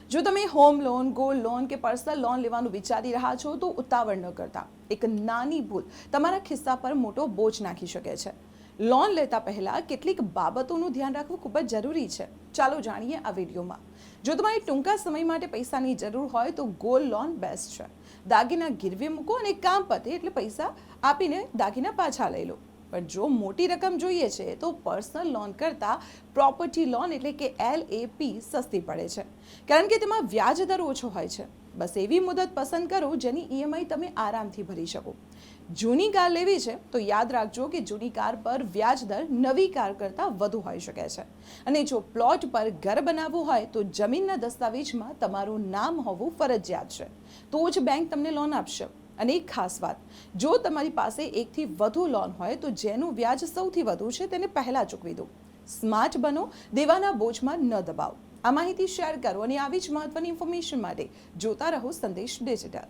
જો તમે home loan, gold loan કે પર્સનલ લોન લેવાનું વિચારી રહ્યા છો તો ઉતાવળ ન કરતા. એક નાની ભૂલ તમારા ખિસ્સા પર મોટો બોજ નાખી શકે છે. લોન લેતા પહેલા કેટલીક બાબતોનું ધ્યાન રાખવું ખૂબ જ જરૂરી છે. ચાલો જાણીએ આ વિડીયોમાં. જો તમારે ટૂંકા સમય માટે પૈસાની જરૂર હોય તો ગોલ્ડ લોન બેસ્ટ છે. દાગીના ગીરવે મૂકો અને કામ પતે એટલે પૈસા આપીને દાગીના પાછા લઈ લો. પણ જો મોટી રકમ જોઈએ છે તો પર્સનલ લોન કરતાં પ્રોપર્ટી લોન એટલે કે LAP સસ્તી પડે છે, કારણ કે તેમાં વ્યાજ દર ઓછો હોય છે. બસ એવી મુદત પસંદ કરો જેની EMI તમે આરામથી ભરી શકો. જૂની કાર લેવી છે તો યાદ રાખજો કે જૂની કાર પર વ્યાજ દર નવી કાર કરતાં વધુ હોઈ શકે છે. અને જો પ્લોટ પર ઘર બનાવવું હોય તો જમીનના દસ્તાવેજમાં તમારું નામ હોવું ફરજિયાત છે, તો જ બેંક તમને લોન આપશે. અને એક ખાસ વાત, જો તમારી પાસે એકથી વધુ લોન હોય તો જેનું વ્યાજ સૌથી વધુ છે તેને પહેલાં ચૂકવી દો. સ્માર્ટ બનો, દેવાના બોજમાં ન દબાવો. આ માહિતી શેર કરો અને આવી જ મહત્વની ઇન્ફોર્મેશન માટે જોતા રહો સંદેશ ડિજિટલ.